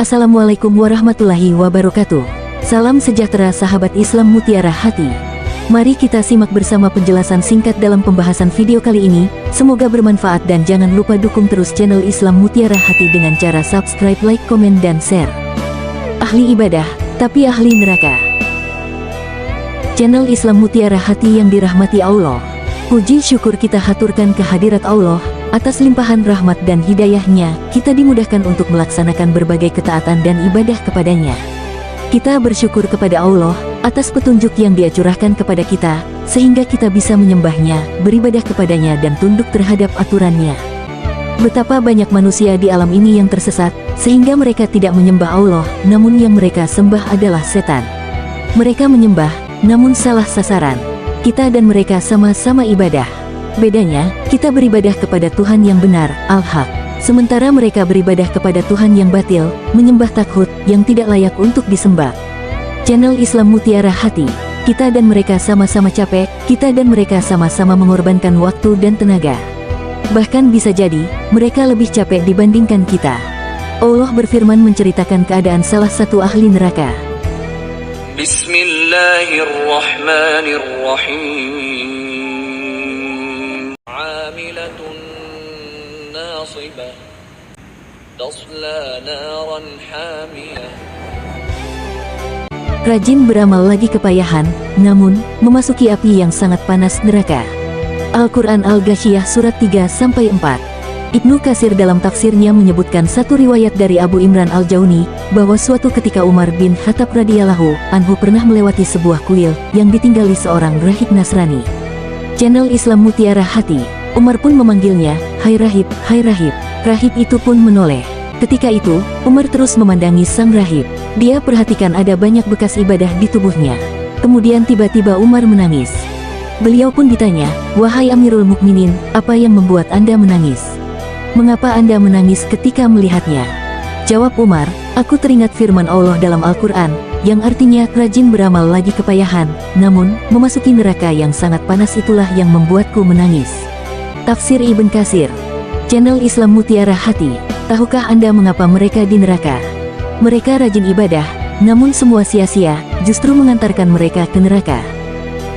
Assalamualaikum warahmatullahi wabarakatuh. Salam sejahtera sahabat Islam Mutiara Hati. Mari kita simak bersama penjelasan singkat dalam pembahasan video kali ini. Semoga bermanfaat dan jangan lupa dukung terus channel Islam Mutiara Hati dengan cara subscribe, like, komen, dan share. Ahli ibadah, tapi ahli neraka. Channel Islam Mutiara Hati yang dirahmati Allah. Puji syukur kita haturkan kehadirat Allah. Atas limpahan rahmat dan hidayahnya, kita dimudahkan untuk melaksanakan berbagai ketaatan dan ibadah kepadanya. Kita bersyukur kepada Allah atas petunjuk yang Dia curahkan kepada kita, sehingga kita bisa menyembahnya, beribadah kepadanya dan tunduk terhadap aturannya. Betapa banyak manusia di alam ini yang tersesat, sehingga mereka tidak menyembah Allah, namun yang mereka sembah adalah setan. Mereka menyembah, namun salah sasaran. Kita dan mereka sama-sama ibadah. Bedanya, kita beribadah kepada Tuhan yang benar, Al-Haq. Sementara mereka beribadah kepada Tuhan yang batil, menyembah taghut, yang tidak layak untuk disembah. Channel Islam Mutiara Hati. Kita dan mereka sama-sama capek, kita dan mereka sama-sama mengorbankan waktu dan tenaga. Bahkan bisa jadi, mereka lebih capek dibandingkan kita. Allah berfirman menceritakan keadaan salah satu ahli neraka. Bismillahirrahmanirrahim. Amilatun nasibah tasla naran hamiyah. Rajin beramal lagi kepayahan, namun memasuki api yang sangat panas neraka. Al-Quran Al-Ghasyiyah surat 3-4. Ibnu Katsir dalam tafsirnya menyebutkan satu riwayat dari Abu Imran Al-Jauni, bahwa suatu ketika Umar bin Khattab radhiyallahu anhu pernah melewati sebuah kuil yang ditinggali seorang rahib Nasrani. Channel Islam Mutiara Hati. Umar pun memanggilnya, "Hai rahib, hai rahib." Rahib itu pun menoleh. Ketika itu, Umar terus memandangi sang rahib. Dia perhatikan ada banyak bekas ibadah di tubuhnya. Kemudian tiba-tiba Umar menangis. Beliau pun ditanya, "Wahai Amirul Mukminin, apa yang membuat Anda menangis? Mengapa Anda menangis ketika melihatnya?" Jawab Umar, "Aku teringat firman Allah dalam Al-Quran, yang artinya rajin beramal lagi kepayahan, namun memasuki neraka yang sangat panas itulah yang membuatku menangis." Tafsir Ibn Katsir. Channel Islam Mutiara Hati. Tahukah Anda mengapa mereka di neraka? Mereka rajin ibadah, namun semua sia-sia, justru mengantarkan mereka ke neraka.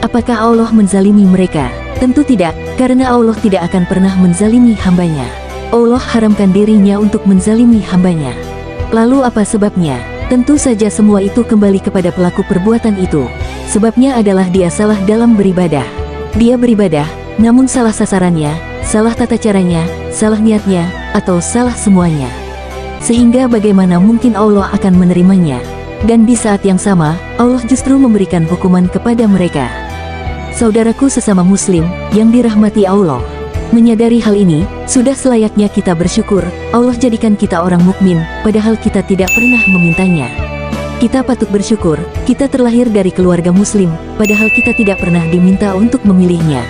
Apakah Allah menzalimi mereka? Tentu tidak, karena Allah tidak akan pernah menzalimi hambanya. Allah haramkan dirinya untuk menzalimi hambanya. Lalu apa sebabnya? Tentu saja semua itu kembali kepada pelaku perbuatan itu. Sebabnya adalah dia salah dalam beribadah. Dia beribadah, namun salah sasarannya, salah tata caranya, salah niatnya, atau salah semuanya. Sehingga bagaimana mungkin Allah akan menerimanya? Dan di saat yang sama, Allah justru memberikan hukuman kepada mereka. Saudaraku sesama muslim, yang dirahmati Allah. Menyadari hal ini, sudah selayaknya kita bersyukur, Allah jadikan kita orang mukmin, padahal kita tidak pernah memintanya. Kita patut bersyukur, kita terlahir dari keluarga muslim, padahal kita tidak pernah diminta untuk memilihnya.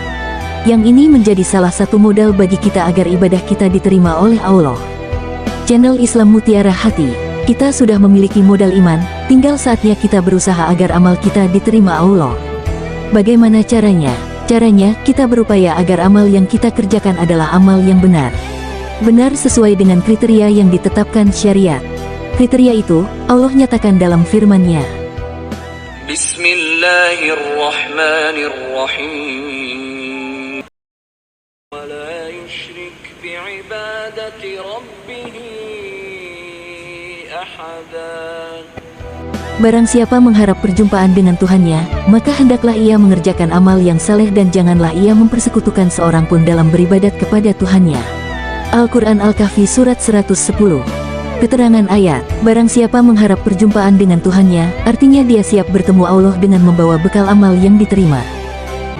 Yang ini menjadi salah satu modal bagi kita agar ibadah kita diterima oleh Allah. Channel Islam Mutiara Hati. Kita sudah memiliki modal iman, tinggal saatnya kita berusaha agar amal kita diterima Allah. Bagaimana caranya? Caranya, kita berupaya agar amal yang kita kerjakan adalah amal yang benar. Benar sesuai dengan kriteria yang ditetapkan syariat. Kriteria itu, Allah nyatakan dalam firman-Nya. Bismillahirrahmanirrahim. Wa la yusyrik bi'ibadati rabbih ahada. Barang siapa mengharap perjumpaan dengan Tuhannya, maka hendaklah ia mengerjakan amal yang saleh dan janganlah ia mempersekutukan seorang pun dalam beribadat kepada Tuhannya. Al-Quran Al-Kahfi surat 110. Keterangan ayat, barang siapa mengharap perjumpaan dengan Tuhannya, artinya dia siap bertemu Allah dengan membawa bekal amal yang diterima.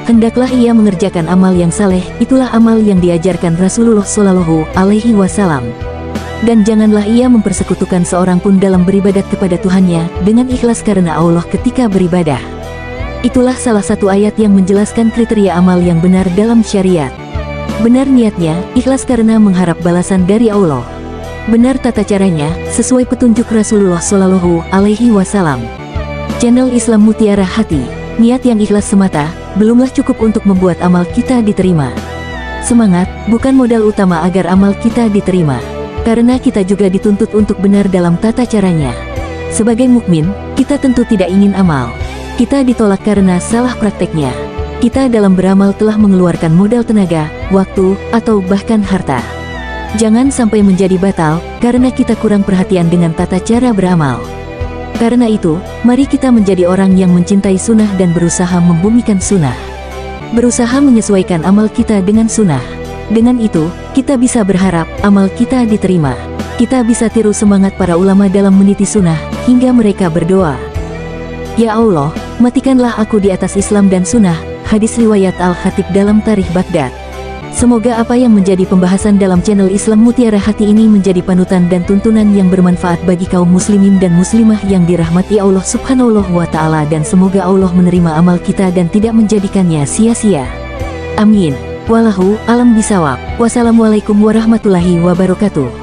Hendaklah ia mengerjakan amal yang saleh, itulah amal yang diajarkan Rasulullah Shallallahu Alaihi Wasallam. Dan janganlah ia mempersekutukan seorang pun dalam beribadat kepada Tuhannya, dengan ikhlas karena Allah ketika beribadah. Itulah salah satu ayat yang menjelaskan kriteria amal yang benar dalam syariat. Benar niatnya, ikhlas karena mengharap balasan dari Allah. Benar tata caranya, sesuai petunjuk Rasulullah Shallallahu Alaihi Wasallam. Channel Islam Mutiara Hati. Niat yang ikhlas semata, belumlah cukup untuk membuat amal kita diterima. Semangat, bukan modal utama agar amal kita diterima. Karena kita juga dituntut untuk benar dalam tata caranya. Sebagai mukmin, kita tentu tidak ingin amal kita ditolak karena salah prakteknya. Kita dalam beramal telah mengeluarkan modal tenaga, waktu, atau bahkan harta. Jangan sampai menjadi batal, karena kita kurang perhatian dengan tata cara beramal. Karena itu, mari kita menjadi orang yang mencintai sunnah dan berusaha membumikan sunnah. Berusaha menyesuaikan amal kita dengan sunnah. Dengan itu, kita bisa berharap amal kita diterima. Kita bisa tiru semangat para ulama dalam meniti sunnah, hingga mereka berdoa, "Ya Allah, matikanlah aku di atas Islam dan sunnah." Hadis riwayat Al-Khatib dalam Tarikh Baghdad. Semoga apa yang menjadi pembahasan dalam channel Islam Mutiara Hati ini menjadi panutan dan tuntunan yang bermanfaat bagi kaum muslimin dan muslimah yang dirahmati Allah Subhanahu wa Ta'ala, dan semoga Allah menerima amal kita dan tidak menjadikannya sia-sia. Amin. Wallahu alam bisawab. Wassalamualaikum warahmatullahi wabarakatuh.